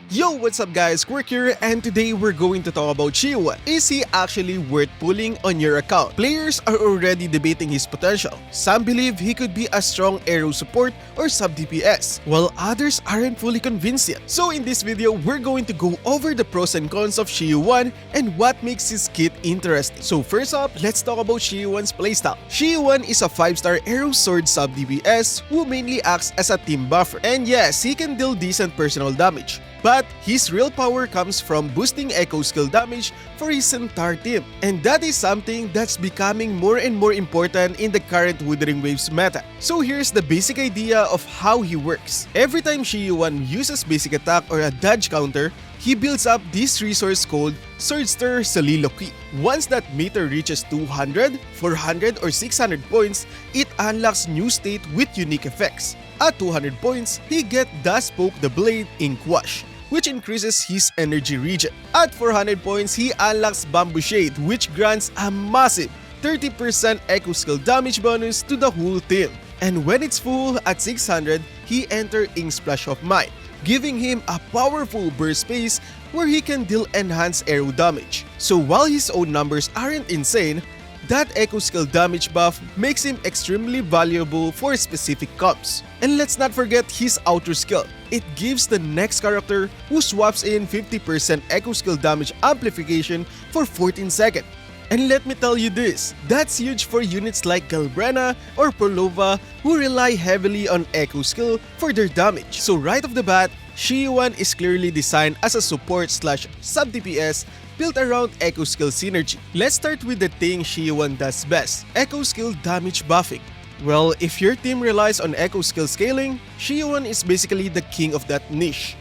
Yo, what's up guys, Quirk here, and today we're going to talk about Qiuyuan. Is he actually worth pulling on your account? Players are already debating his potential. Some believe he could be a strong arrow support or sub DPS, while others aren't fully convinced yet. So in this video, we're going to go over the pros and cons of Qiuyuan and what makes his kit interesting. So first up, let's talk about Qiuyuan's playstyle. Qiuyuan is a 5-star arrow sword sub DPS who mainly acts as a team buffer. And yes, he can deal decent personal damage. But his real power comes from boosting echo skill damage for his entire team. And that is something that's becoming more and more important in the current Wuthering Waves meta. So here's the basic idea of how he works. Every time Qiuyuan uses basic attack or a dodge counter, he builds up this resource called Swordster Soliloquy. Once that meter reaches 200, 400, or 600 points, it unlocks new state with unique effects. At 200 points, he gets Dust Poke the Blade in Quash, which increases his energy regen. At 400 points, he unlocks Bamboo Shade, which grants a massive 30% echo skill damage bonus to the whole team. And when it's full at 600, he enters Ink Splash of Mine, giving him a powerful burst phase where he can deal enhanced arrow damage. So while his own numbers aren't insane, that echo skill damage buff makes him extremely valuable for specific comps. And let's not forget his outer skill. It gives the next character who swaps in 50% echo skill damage amplification for 14 seconds. And let me tell you this, that's huge for units like GALBRENA or Phrolova who rely heavily on echo skill for their damage. So right off the bat, Qiuyuan is clearly designed as a support slash sub DPS built around echo skill synergy. Let's start with the thing Qiuyuan does best, echo skill damage buffing. Well, if your team relies on echo skill scaling, Qiuyuan is basically the king of that niche.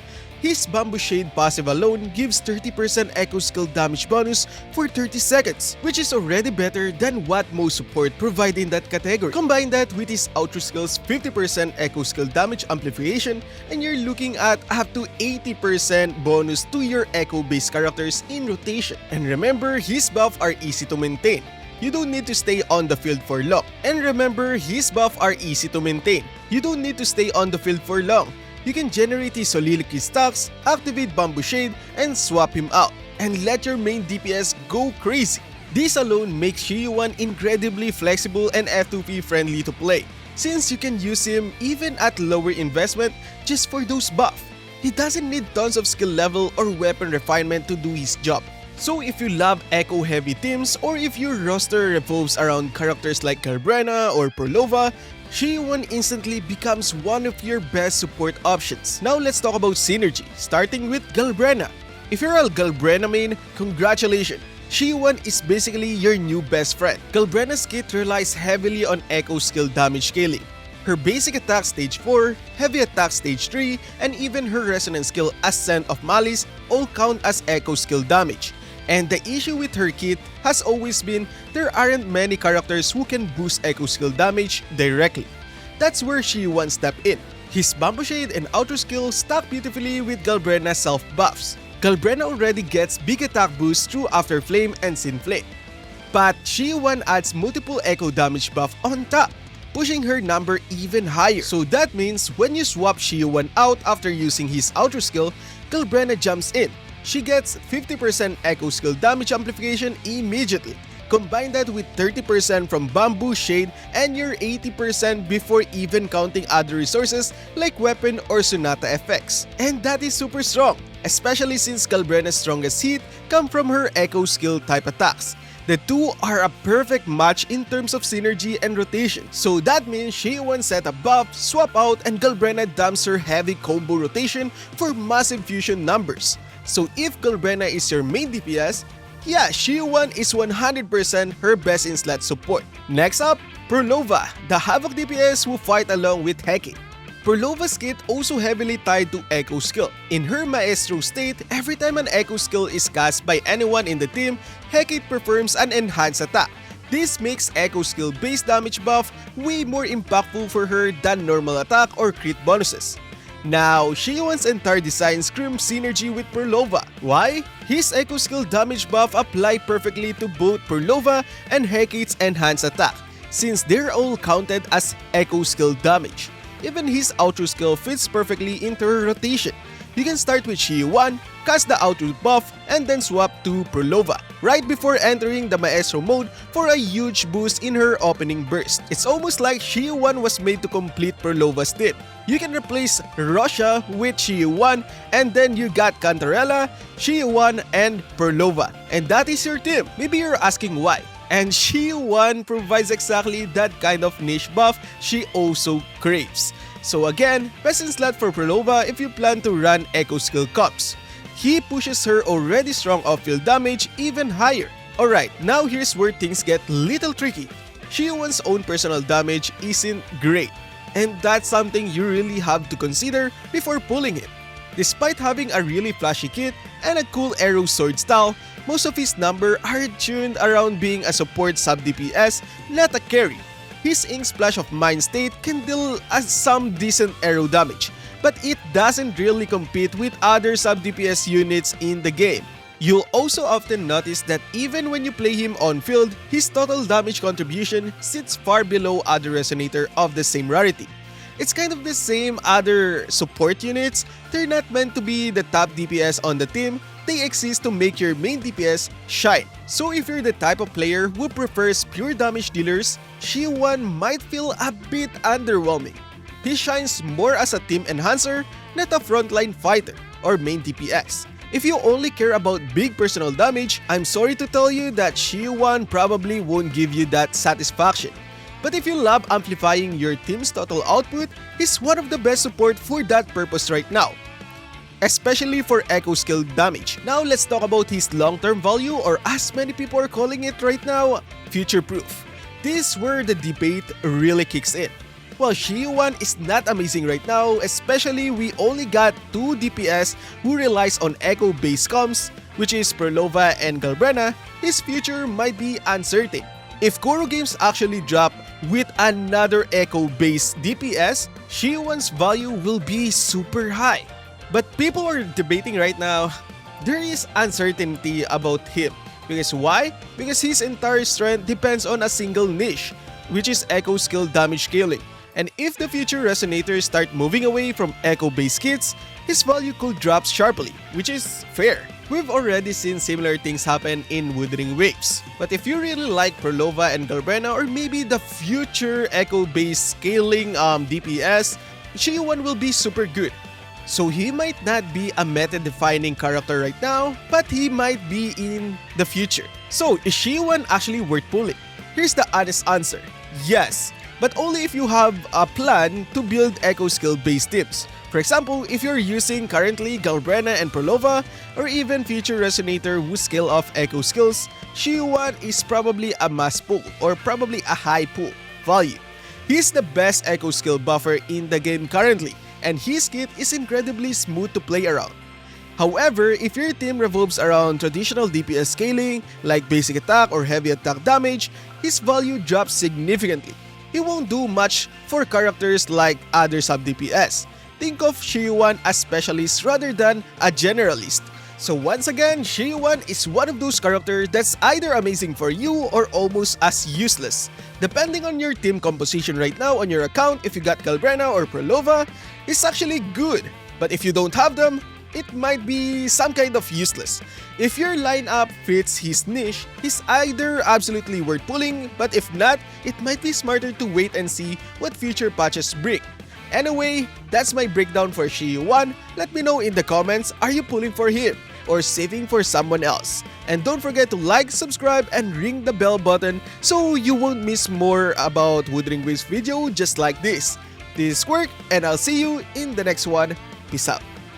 His Bamboo Shade passive alone gives 30% echo skill damage bonus for 30 seconds, which is already better than what most support provide in that category. Combine that with his outer skill's 50% echo skill damage amplification, and you're looking at up to 80% bonus to your echo-based characters in rotation. And remember, his buffs are easy to maintain. You don't need to stay on the field for long. And remember, his buffs are easy to maintain. You don't need to stay on the field for long. You can generate his Soliloquy stacks, activate Bamboo Shade, and swap him out, and let your main DPS go crazy. This alone makes Qiuyuan incredibly flexible and F2P friendly to play, since you can use him even at lower investment just for those buffs. He doesn't need tons of skill level or weapon refinement to do his job. So if you love echo heavy teams, or if your roster revolves around characters like GALBRENA or Phrolova, Qiuyuan instantly becomes one of your best support options. Now let's talk about synergy, starting with GALBRENA. If you're a GALBRENA main, congratulations! Qiuyuan is basically your new best friend. GALBRENA's kit relies heavily on echo skill damage scaling. Her basic attack stage 4, heavy attack stage 3, and even her resonance skill Ascent of Malice all count as echo skill damage. And the issue with her kit has always been there aren't many characters who can boost echo skill damage directly. That's where Qiuyuan stepped in. His Bamboo Shade and outer skill stack beautifully with GALBRENA's self buffs. GALBRENA already gets big attack boosts through After Flame and Sin Flame. But Qiuyuan adds multiple echo damage buff on top, pushing her number even higher. So that means when you swap Qiuyuan out after using his outer skill, GALBRENA jumps in. She gets 50% echo skill damage amplification immediately. Combine that with 30% from Bamboo Shade and your 80% before even counting other resources like weapon or Sonata effects. And that is super strong, especially since GALBRENA's strongest hit come from her echo skill type attacks. The two are a perfect match in terms of synergy and rotation. So that means Qiuyuan set a buff, swap out, and GALBRENA dumps her heavy combo rotation for massive fusion numbers. So if GALBRENA is your main DPS, yeah, Qiuyuan is 100% her best in slot support. Next up, Phrolova, the Havoc DPS who fight along with Hecate. Phrolova's kit also heavily tied to echo skill. In her Maestro state, every time an echo skill is cast by anyone in the team, Hecate performs an enhanced attack. This makes echo skill based damage buff way more impactful for her than normal attack or crit bonuses. Now, Qiuyuan's entire design screams synergy with Phrolova. Why? His echo skill damage buff apply perfectly to both Phrolova and Hecate's enhanced attack, since they're all counted as echo skill damage. Even his outro skill fits perfectly into her rotation. You can start with Qiuyuan, cast the Outroot buff, and then swap to Phrolova right before entering the Maestro mode for a huge boost in her opening burst. It's almost like Qiuyuan was made to complete Phrolova's team. You can replace Russia with Qiuyuan, and then you got Cantarella, Qiuyuan, and Phrolova. And that is your team. Maybe you're asking why. And Qiuyuan provides exactly that kind of niche buff she also craves. So again, best in slot for Phrolova if you plan to run Echo Skill comps. He pushes her already strong off-field damage even higher. Alright, now here's where things get little tricky. Qiuyuan's own personal damage isn't great, and that's something you really have to consider before pulling him. Despite having a really flashy kit and a cool arrow sword style, most of his numbers are tuned around being a support sub-DPS, not a carry. His Ink Splash of Mind State can deal some decent arrow damage, but it doesn't really compete with other sub-DPS units in the game. You'll also often notice that even when you play him on field, his total damage contribution sits far below other Resonator of the same rarity. It's kind of the same other support units. They're not meant to be the top DPS on the team, they exist to make your main DPS shine. So if you're the type of player who prefers pure damage dealers, Qiuyuan might feel a bit underwhelming. He shines more as a team enhancer, not a frontline fighter or main DPS. If you only care about big personal damage, I'm sorry to tell you that Qiuyuan probably won't give you that satisfaction. But if you love amplifying your team's total output, he's one of the best support for that purpose right now, especially for Echo Skill damage. Now let's talk about his long-term value, or as many people are calling it right now, future-proof. This is where the debate really kicks in. While Qiuyuan is not amazing right now, especially we only got 2 DPS who relies on Echo-based comms, which is Phrolova and Galbrena, his future might be uncertain. If Kuro Games actually drop with another Echo-based DPS, Qiuyuan's value will be super high. But people are debating right now, there is uncertainty about him. Because why? Because his entire strength depends on a single niche, which is Echo Skill damage scaling. And if the future Resonators start moving away from Echo-based kits, his value could drop sharply, which is fair. We've already seen similar things happen in Wuthering waves. But if you really like Phrolova and Galbrena, or maybe the future Echo-based scaling DPS, Qiuyuan will be super good. So he might not be a meta-defining character right now, but he might be in the future. So is Qiuyuan actually worth pulling? Here's the honest answer. Yes, but only if you have a plan to build Echo Skill based teams. For example, if you're using currently Galbrena and Phrolova, or even future Resonator who scale off Echo Skills, Qiuyuan is probably a must pull, or probably a high pull value. He's the best Echo Skill buffer in the game currently, and his kit is incredibly smooth to play around. However, if your team revolves around traditional DPS scaling, like basic attack or heavy attack damage, his value drops significantly. He won't do much for characters like other sub-DPS. Think of Qiuyuan as specialist rather than a generalist. So once again, Qiuyuan is one of those characters that's either amazing for you or almost as useless. Depending on your team composition right now on your account, if you got Galbrena or Phrolova, it's actually good. But if you don't have them, it might be some kind of useless. If your lineup fits his niche, he's either absolutely worth pulling, but if not, it might be smarter to wait and see what future patches bring. Anyway, that's my breakdown for Qiuyuan. Let me know in the comments, are you pulling for him or saving for someone else? And don't forget to like, subscribe, and ring the bell button so you won't miss more about Wuthering Waves video just like this. This is Quirk, and I'll see you in the next one. Peace out.